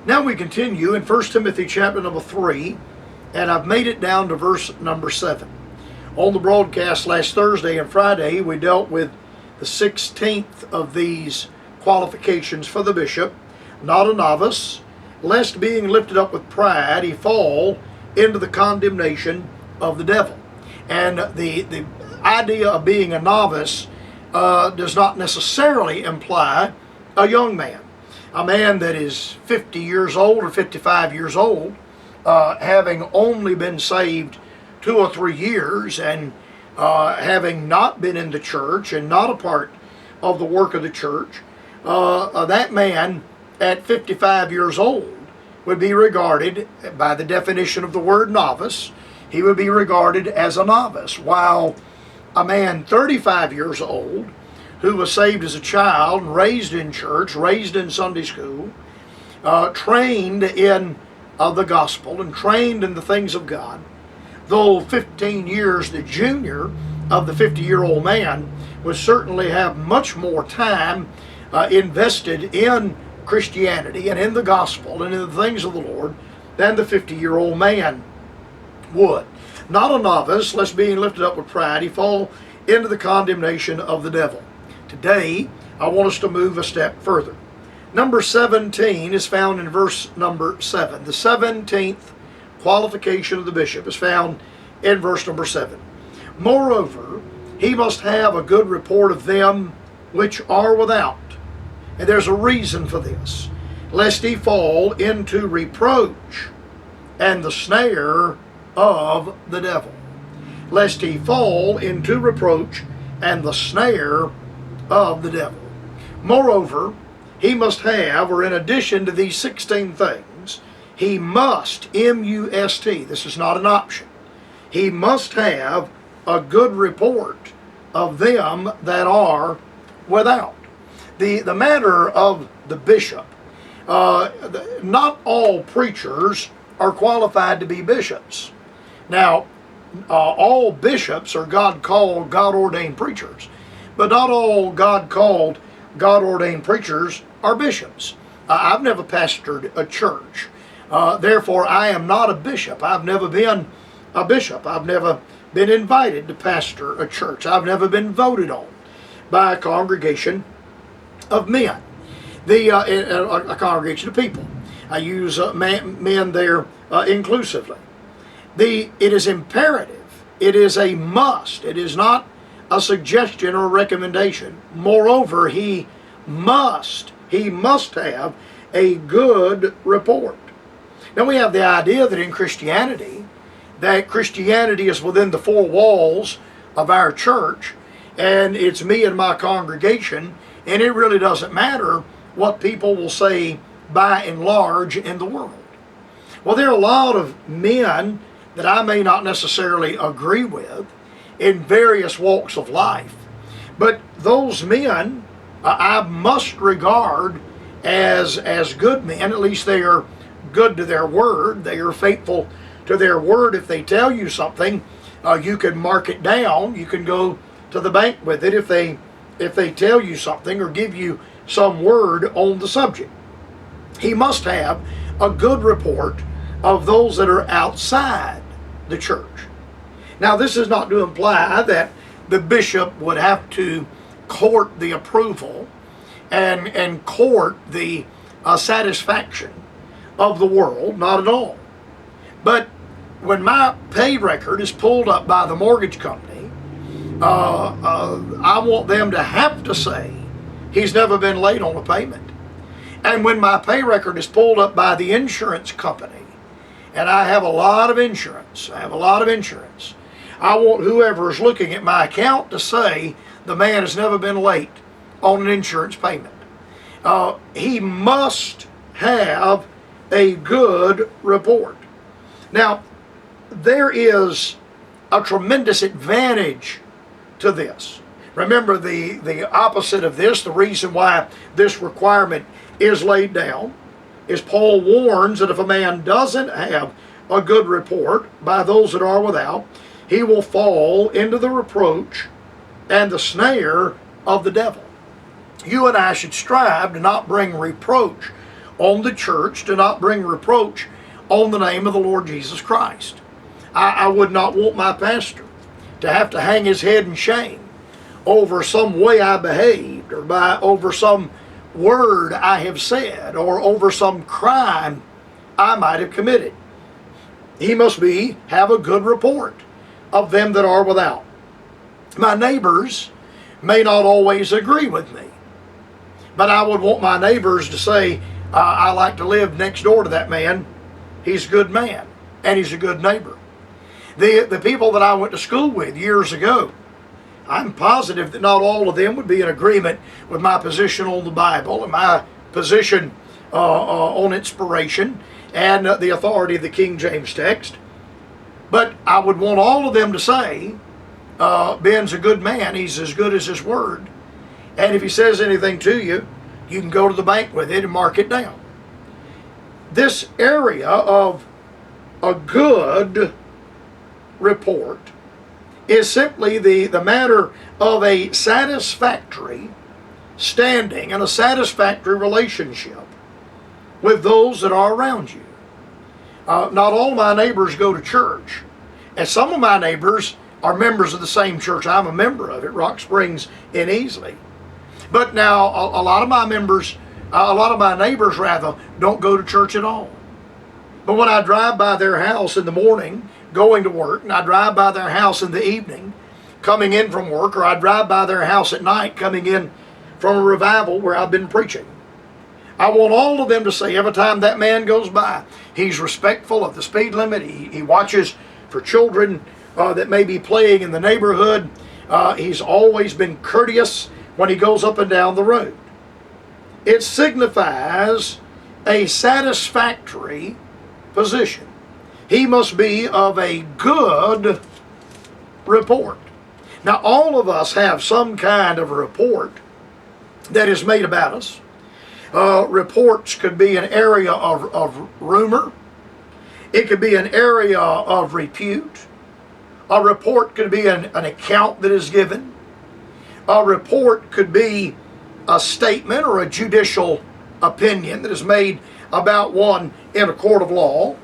Now we continue in 1 Timothy chapter number 3, and I've made it down to verse number 7. On the broadcast last Thursday and Friday, we dealt with the 16th of these qualifications for the bishop: not a novice, lest being lifted up with pride he fall into the condemnation of the devil. And the idea of being a novice does not necessarily imply a young man. A man that is 50 years old or 55 years old, having only been saved 2 or 3 years, and having not been in the church and not a part of the work of the church, that man at 55 years old would be regarded, by the definition of the word novice, he would be regarded as a novice, while a man 35 years old who was saved as a child, raised in church, raised in Sunday school, trained in the gospel and trained in the things of God, though 15 years the junior of the 50-year-old man, would certainly have much more time invested in Christianity and in the gospel and in the things of the Lord than the 50-year-old man would. Not a novice, lest being lifted up with pride he fall into the condemnation of the devil. Today, I want us to move a step further. Number 17 is found in verse number 7. The 17th qualification of the bishop is found in verse number 7. Moreover, he must have a good report of them which are without. And there's a reason for this: lest he fall into reproach and the snare of the devil. Lest he fall into reproach and the snare of the devil. Moreover, he must have, or in addition to these 16 things, he must, M-U-S-T, this is not an option, he must have a good report of them that are without. The matter of the bishop, not all preachers are qualified to be bishops. Now, all bishops are God-called, God-ordained preachers, but not all God-called, God-ordained preachers are bishops. I've never pastored a church. Therefore, I am not a bishop. I've never been a bishop. I've never been invited to pastor a church. I've never been voted on by a congregation of men, a congregation of people. I use men there inclusively. It is imperative. It is a must. It is not a suggestion or a recommendation. Moreover, he must have a good report. Now we have the idea that in Christianity, that Christianity is within the 4 walls of our church, and it's me and my congregation, and it really doesn't matter what people will say by and large in the world. Well, there are a lot of men that I may not necessarily agree with in various walks of life, but those men I must regard as good men. At least they are good to their word. They are faithful to their word. If they tell you something, you can mark it down. You can go to the bank with it if they tell you something or give you some word on the subject. He must have a good report of those that are outside the church. Now, this is not to imply that the bishop would have to court the approval and court the satisfaction of the world, not at all. But when my pay record is pulled up by the mortgage company, I want them to have to say he's never been late on a payment. And when my pay record is pulled up by the insurance company, and I have a lot of insurance, I want whoever is looking at my account to say the man has never been late on an insurance payment. He must have a good report. Now, there is a tremendous advantage to this. Remember, the opposite of this, the reason why this requirement is laid down, is Paul warns that if a man doesn't have a good report by those that are without, he will fall into the reproach and the snare of the devil. You and I should strive to not bring reproach on the church to not bring reproach on the name of the Lord Jesus Christ. I would not want my pastor to have to hang his head in shame over some way I behaved, or over some word I have said, or over some crime I might have committed. He must have a good report of them that are without. My neighbors may not always agree with me, but I would want my neighbors to say, I like to live next door to that man. He's a good man, and he's a good neighbor. The people that I went to school with years ago, I'm positive that not all of them would be in agreement with my position on the Bible and my position on inspiration and the authority of the King James text. But I would want all of them to say, Ben's a good man, he's as good as his word. And if he says anything to you, you can go to the bank with it and mark it down. This area of a good report is simply the matter of a satisfactory standing and a satisfactory relationship with those that are around you. Not all my neighbors go to church, and some of my neighbors are members of the same church I'm a member of at Rock Springs in Easley. But now a lot of my neighbors don't go to church at all. But when I drive by their house in the morning going to work, and I drive by their house in the evening coming in from work, or I drive by their house at night coming in from a revival where I've been preaching, I want all of them to say every time that man goes by, he's respectful of the speed limit, he watches for children that may be playing in the neighborhood, he's always been courteous when he goes up and down the road. It signifies a satisfactory position. He must be of a good report. Now, all of us have some kind of a report that is made about us. Reports could be an area of rumor. It could be an area of repute. A report could be an account that is given. A report could be a statement or a judicial opinion that is made about one in a court of law.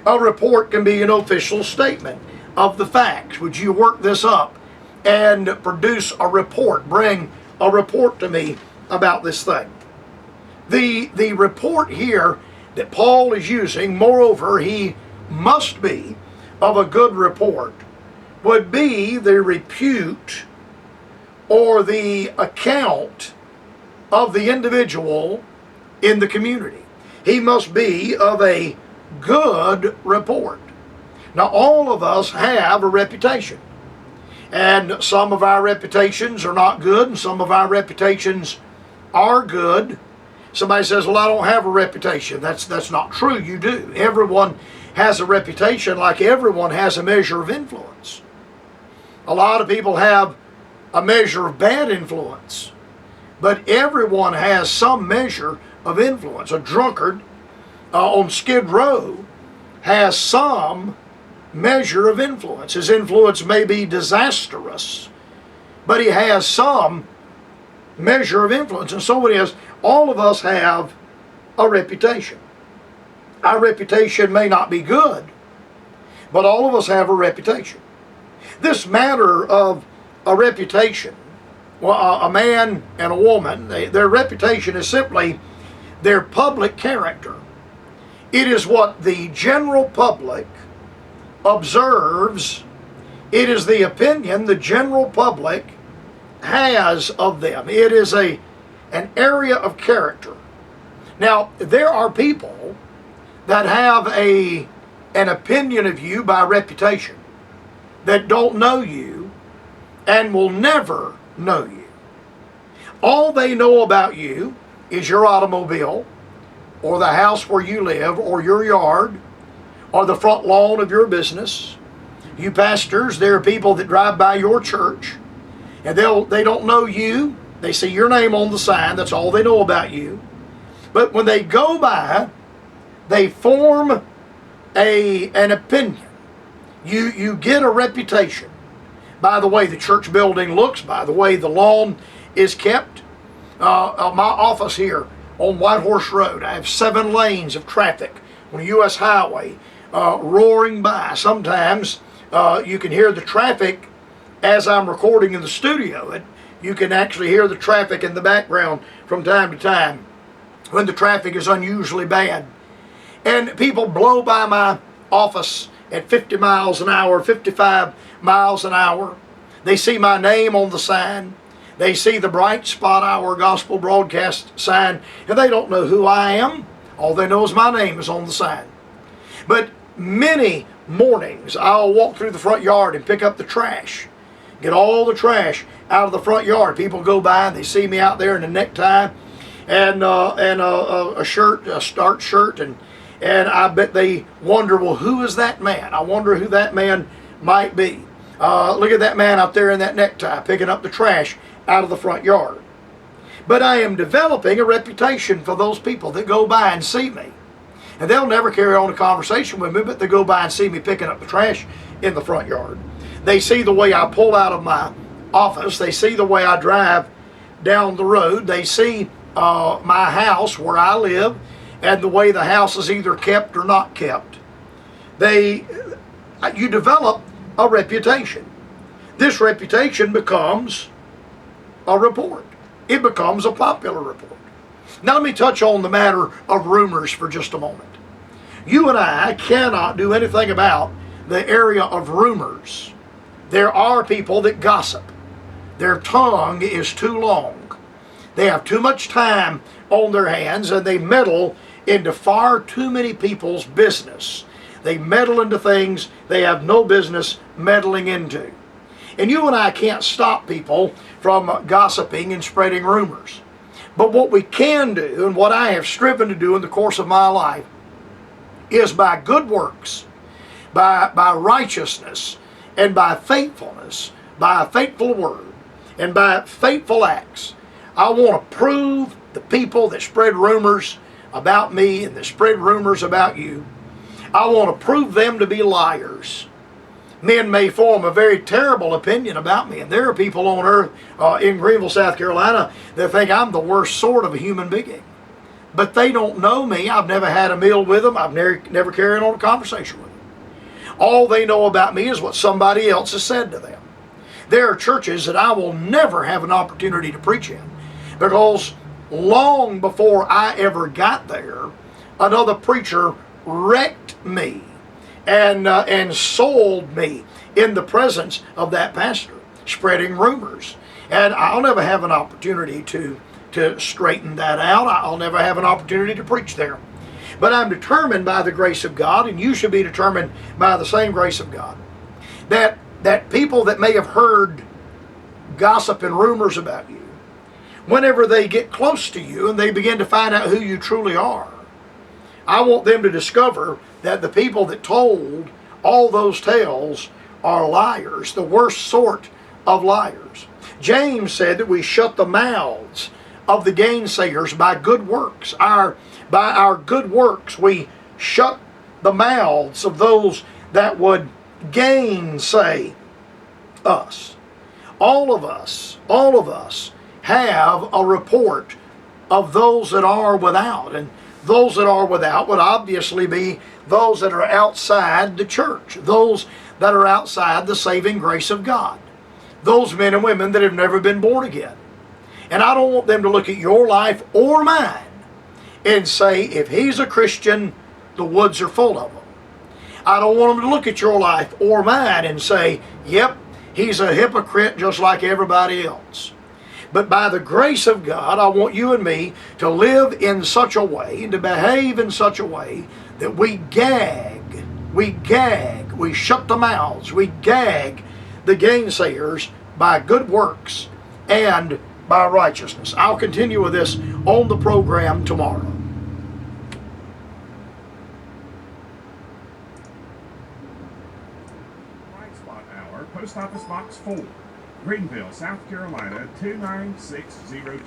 A report can be an official statement of the facts. Would you work this up and produce a report? Bring a report to me about this thing. The report here that Paul is using, moreover, he must be of a good report, would be the repute or the account of the individual in the community. He must be of a good report. Now, all of us have a reputation, and some of our reputations are not good, and some of our reputations are good. Somebody says, well, I don't have a reputation. That's not true. You do. Everyone has a reputation, like everyone has a measure of influence. A lot of people have a measure of bad influence, but everyone has some measure of influence. A drunkard on Skid Row has some measure of influence. His influence may be disastrous, but he has some measure of influence. And so it is, all of us have a reputation. Our reputation may not be good, but all of us have a reputation. This matter of a reputation, well, a man and a woman, their reputation is simply their public character. It is what the general public observes. It is the opinion the general public has of them. It is an area of character. Now, there are people that have an opinion of you by reputation, that don't know you and will never know you. All they know about you is your automobile, or the house where you live, or your yard, or the front lawn of your business. You pastors, there are people that drive by your church, and they don't know you. They see your name on the sign. That's all they know about you. But when they go by, they form an opinion. You get a reputation by the way the church building looks, by the way the lawn is kept. My office here on White Horse Road. I have 7 lanes of traffic on a U.S. highway roaring by. Sometimes you can hear the traffic as I'm recording in the studio. You can actually hear the traffic in the background from time to time when the traffic is unusually bad. And people blow by my office at 50 miles an hour, 55 miles an hour. They see my name on the sign. They see the Bright Spot Hour Gospel Broadcast sign, and they don't know who I am. All they know is my name is on the sign. But many mornings, I'll walk through the front yard and pick up the trash. Get all the trash out of the front yard. People go by and they see me out there in a necktie and a shirt, a starch shirt, and I bet they wonder, well, who is that man? I wonder who that man might be. Look at that man out there in that necktie picking up the trash out of the front yard. But I am developing a reputation for those people that go by and see me. And they'll never carry on a conversation with me, but they go by and see me picking up the trash in the front yard. They see the way I pull out of my office. They see the way I drive down the road. They see my house where I live and the way the house is either kept or not kept. You develop a reputation. This reputation becomes a report. It becomes a popular report. Now let me touch on the matter of rumors for just a moment. You and I cannot do anything about the area of rumors. There are people that gossip. Their tongue is too long. They have too much time on their hands, and they meddle into far too many people's business. They meddle into things they have no business meddling into. And you and I can't stop people from gossiping and spreading rumors. But what we can do, and what I have striven to do in the course of my life, is by good works, by righteousness, and by faithfulness, by a faithful word, and by faithful acts. I want to prove the people that spread rumors about me and that spread rumors about you, I want to prove them to be liars. Men may form a very terrible opinion about me, and there are people on earth in Greenville, South Carolina, that think I'm the worst sort of a human being. But they don't know me. I've never had a meal with them. I've never carried on a conversation with them. All they know about me is what somebody else has said to them. There are churches that I will never have an opportunity to preach in, because long before I ever got there, another preacher wrecked me and sold me in the presence of that pastor, spreading rumors. And I'll never have an opportunity to straighten that out. I'll never have an opportunity to preach there. But I'm determined by the grace of God, and you should be determined by the same grace of God, that people that may have heard gossip and rumors about you, whenever they get close to you and they begin to find out who you truly are, I want them to discover that the people that told all those tales are liars, the worst sort of liars. James said that we shut the mouths of the gainsayers by good works. By our good works, we shut the mouths of those that would gainsay us. All of us have a report of those that are without, and those that are without would obviously be those that are outside the church, those that are outside the saving grace of God, those men and women that have never been born again. And I don't want them to look at your life or mine and say, if he's a Christian, the woods are full of them. I don't want them to look at your life or mine and say, yep, he's a hypocrite just like everybody else. But by the grace of God, I want you and me to live in such a way and to behave in such a way that we gag, we shut the mouths, we gag the gainsayers by good works and by righteousness. I'll continue with this on the program tomorrow. Bright Spot Hour, Post Office Box 4, Greenville, South Carolina 29602.